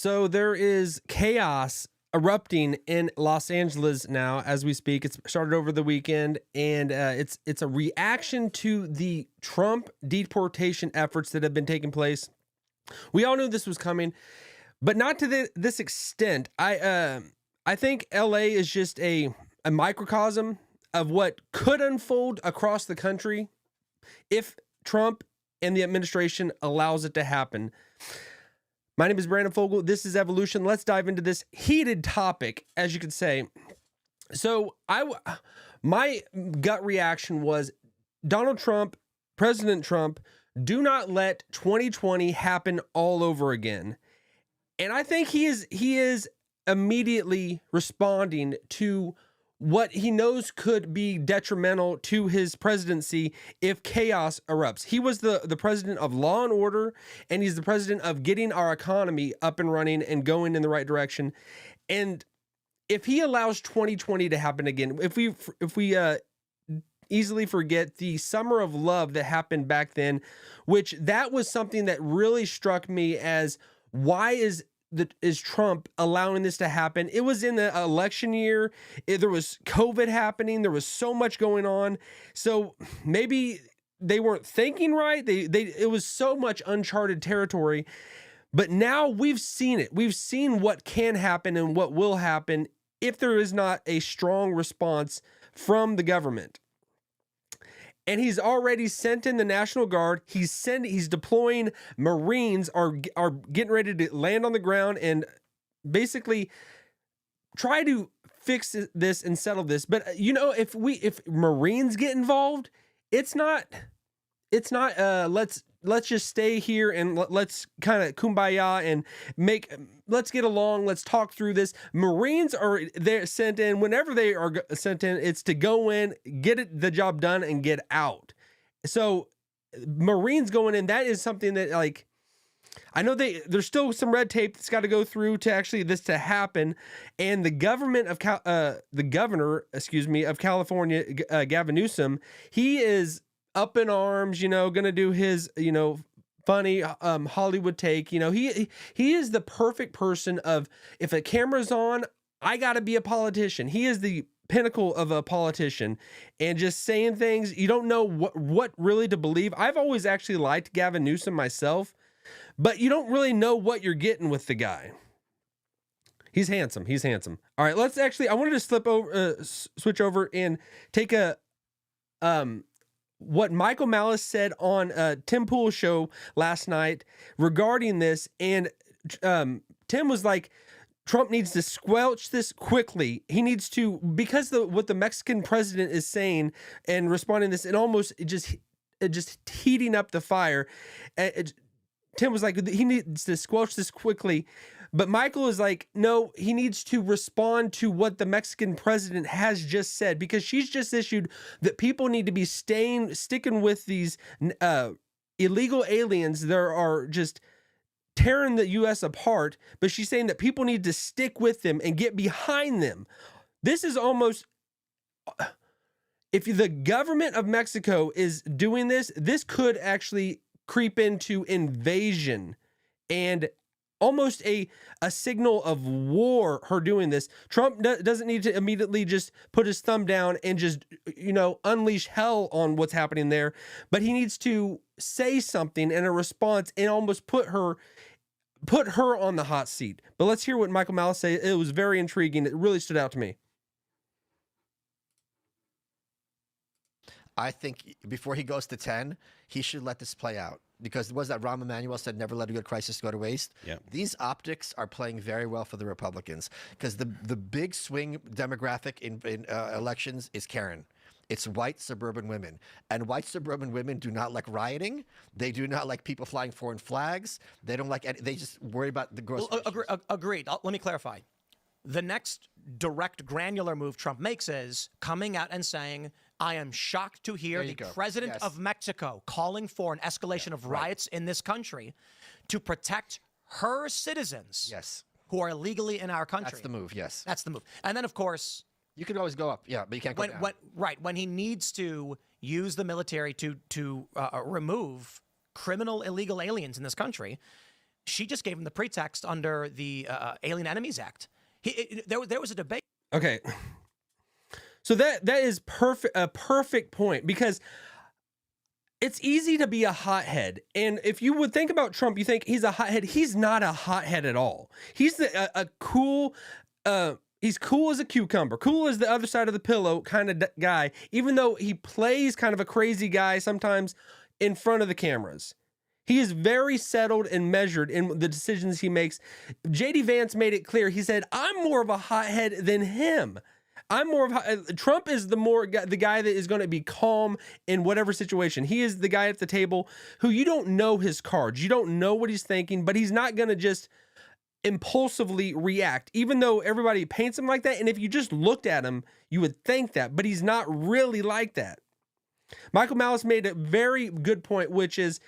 So there is chaos erupting in Los Angeles now as we speak. It's started over the weekend, and it's a reaction to the Trump deportation efforts that have been taking place. We all knew this was coming, but not to this extent. I think LA is just a microcosm of what could unfold across the country if Trump and the administration allows it to happen. My name is Brandon Fogel. This is Evolution. Let's dive into this heated topic, as you could say. So my gut reaction was Donald Trump, President Trump, do not let 2020 happen all over again. And I think he is immediately responding to what he knows could be detrimental to his presidency if chaos erupts. He was the president of law and order, and he's the president of getting our economy up and running and going in the right direction. And if he allows 2020 to happen again, if we easily forget the summer of love that happened back then, which that was something that really struck me as why is Trump allowing this to happen? It was in the election year. There was COVID happening. There was so much going on. So maybe they weren't thinking right. It was so much uncharted territory. But now we've seen it. We've seen what can happen and what will happen if there is not a strong response from the government. And he's already sent in the National Guard. He's deploying Marines are getting ready to land on the ground and basically try to fix this and settle this. But if Marines get involved, it's not let's just stay here and let's kind of kumbaya and let's get along. Let's talk through this. Marines they're sent in. Whenever they are sent in, it's to go in, get the job done, and get out. So Marines going in, that is something that, like, I know there's still some red tape that's got to go through to actually this to happen. And the governor of California, Gavin Newsom, he is up in arms, going to do his, funny Hollywood take. He is the perfect person of, if a camera's on, I got to be a politician. He is the pinnacle of a politician, and just saying things you don't know what really to believe. I've always actually liked Gavin Newsom myself, but you don't really know what you're getting with the guy. He's handsome. All right, I wanted to switch over and take what Michael Malice said on Tim Pool's show last night regarding this. And Tim was like, Trump needs to squelch this quickly. He needs to, because what the Mexican president is saying and responding to this, it just heating up the fire. Tim was like, he needs to squelch this quickly. But Michael is like, no, he needs to respond to what the Mexican president has just said, because she's just issued that people need to be sticking with these illegal aliens that are just tearing the U.S. apart. But she's saying that people need to stick with them and get behind them. This is almost, if the government of Mexico is doing this, this could actually creep into invasion and almost a signal of war, her doing this. Trump doesn't need to immediately just put his thumb down and just, unleash hell on what's happening there. But he needs to say something in a response and almost put her on the hot seat. But let's hear what Michael Malice said. It was very intriguing. It really stood out to me. I think before he goes to 10, he should let this play out. Because was that Rahm Emanuel said, never let a good crisis go to waste? Yeah. These optics are playing very well for the Republicans, because the big swing demographic in elections is Karen. It's white suburban women. And white suburban women do not like rioting. They do not like people flying foreign flags. They don't like they just worry about the grocery. Agreed. Let me clarify. The next direct granular move Trump makes is coming out and saying, I am shocked to hear the president of Mexico calling for an escalation of riots in this country to protect her citizens who are illegally in our country. That's the move, yes. That's the move. And then, of course, you can always go up, but you can't go down. When he needs to use the military to remove criminal illegal aliens in this country, She just gave him the pretext under the Alien Enemies Act. There was a debate. Okay. So that is a perfect point, because it's easy to be a hothead. And if you would think about Trump, you think he's a hothead. He's not a hothead at all. He's a cool, he's cool as a cucumber, cool as the other side of the pillow kind of guy, even though he plays kind of a crazy guy sometimes in front of the cameras. He is very settled and measured in the decisions he makes. JD Vance made it clear. He said, I'm more of a hothead than him. Trump is the guy that is going to be calm in whatever situation. He is the guy at the table who you don't know his cards. You don't know what he's thinking, but he's not going to just impulsively react, even though everybody paints him like that. And if you just looked at him, you would think that, but he's not really like that. Michael Malice made a very good point, which is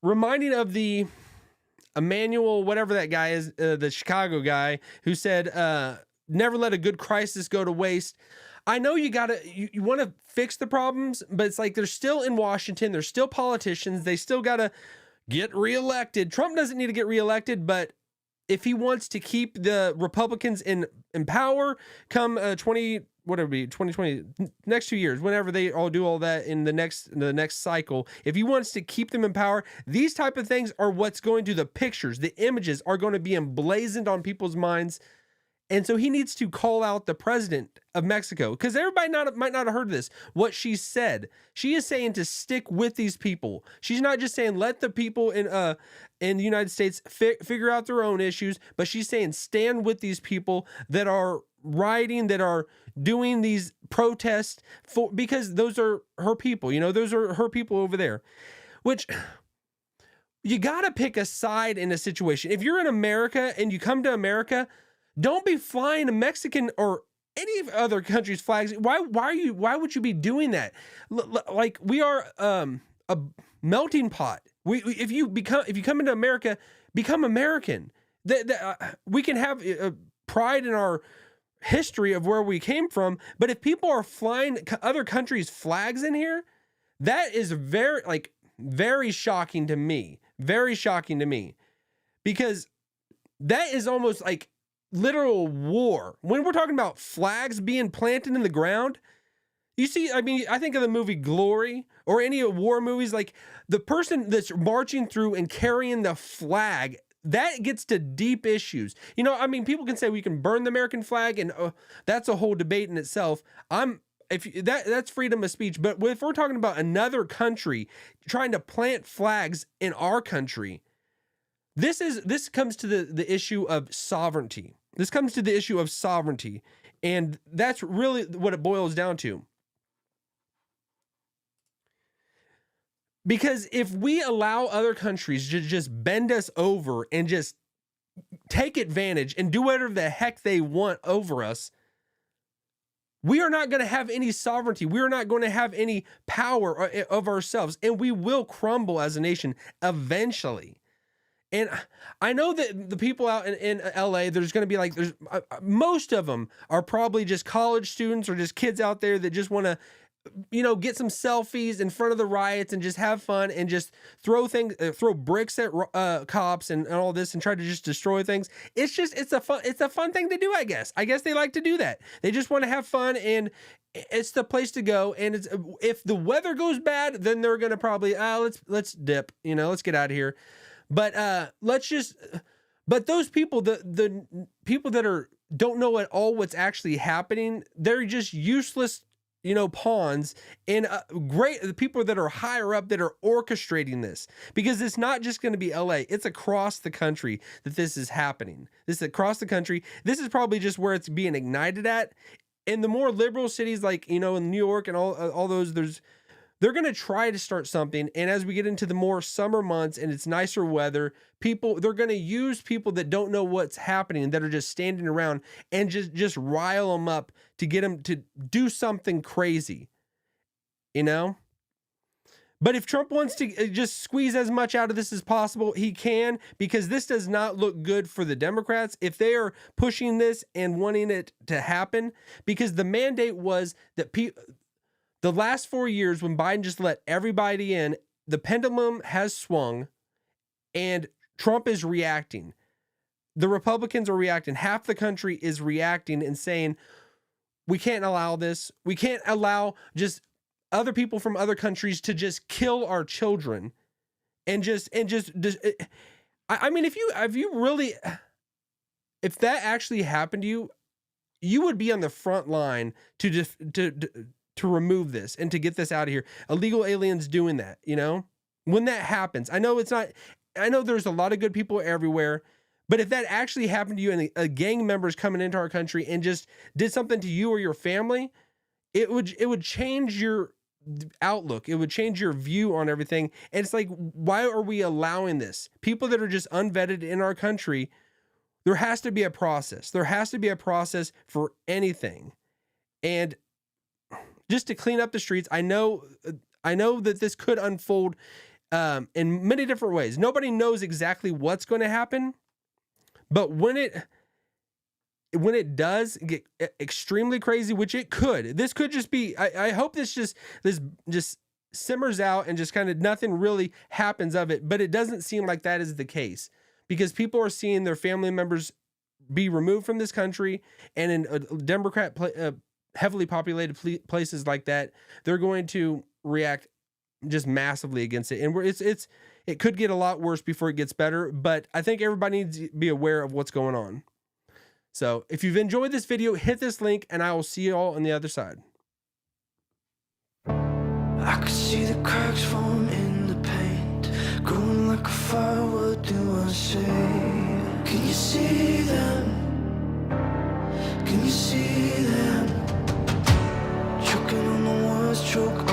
reminding of the Emmanuel, whatever that guy is, the Chicago guy who said, never let a good crisis go to waste. I know you want to fix the problems, but it's like they're still in Washington. They're still politicians. They still got to get reelected. Trump doesn't need to get reelected, but if he wants to keep the Republicans in power come 2020, next 2 years, whenever they all do all that in the next cycle, if he wants to keep them in power, these type of things are what's going to, the pictures, the images are going to be emblazoned on people's minds. And so he needs to call out the president of Mexico, because everybody might not have heard this. What she said, she is saying to stick with these people. She's not just saying let the people in the United States figure out their own issues, but she's saying stand with these people that are rioting, that are doing these protests because those are her people. Those are her people over there. Which, you got to pick a side in a situation. If you're in America and you come to America, don't be flying a Mexican or any other country's flags. Why would you be doing that? Like, we are a melting pot. If you come into America, become American. We can have pride in our history of where we came from, but if people are flying other countries' flags in here, that is very shocking to me. Very shocking to me, because that is almost like literal war. When we're talking about flags being planted in the ground, you see, I think of the movie Glory or any war movies, like the person that's marching through and carrying the flag, that gets to deep issues. People can say we can burn the American flag, and that's a whole debate in itself. That's freedom of speech. But if we're talking about another country trying to plant flags in our country, this comes to the issue of sovereignty. This comes to the issue of sovereignty, and that's really what it boils down to. Because if we allow other countries to just bend us over and just take advantage and do whatever the heck they want over us, we are not going to have any sovereignty. We are not going to have any power of ourselves, and we will crumble as a nation eventually. And I know that the people out in LA, there's going to be most of them are probably just college students or just kids out there that just want to, get some selfies in front of the riots and just have fun and just throw bricks at cops and all this and try to just destroy things. It's a fun thing to do, I guess. I guess they like to do that. They just want to have fun, and it's the place to go. And if the weather goes bad, then they're going to probably, let's dip, let's get out of here. But but those people, the people that don't know at all what's actually happening, they're just useless, pawns, and the people that are higher up that are orchestrating this, because it's not just going to be LA, it's across the country that this is happening. This is across the country. This is probably just where it's being ignited at. In the more liberal cities, like, in New York and all those, they're going to try to start something. And as we get into the more summer months and it's nicer weather, they're going to use people that don't know what's happening, that are just standing around, and just rile them up to get them to do something crazy, But if Trump wants to just squeeze as much out of this as possible, he can, because this does not look good for the Democrats if they are pushing this and wanting it to happen, because the mandate was that the last 4 years, when Biden just let everybody in, the pendulum has swung, and Trump is reacting. The Republicans are reacting. Half the country is reacting and saying, we can't allow this. We can't allow just other people from other countries to just kill our children. I mean, if that actually happened to you, you would be on the front line to remove this and to get this out of here. Illegal aliens doing that, you know, when that happens, I know there's a lot of good people everywhere, but if that actually happened to you and a gang member's coming into our country and just did something to you or your family, it would change your outlook. It would change your view on everything. And it's like, why are we allowing this? People that are just unvetted in our country, there has to be a process. There has to be a process for anything. And just to clean up the streets, I know that this could unfold in many different ways. Nobody knows exactly what's going to happen, but when it does get extremely crazy, which it could, this could just be, I hope this just simmers out and just kind of nothing really happens of it, but it doesn't seem like that is the case, because people are seeing their family members be removed from this country, and in Democrat heavily populated places like that, they're going to react just massively against it. And it could get a lot worse before it gets better, but I think everybody needs to be aware of what's going on. So if you've enjoyed this video, hit this link and I will see you all on the other side. I could see the cracks falling in the paint, growing like a fire, what do I say? Can you see them? Can you see them? Choking on the words, choke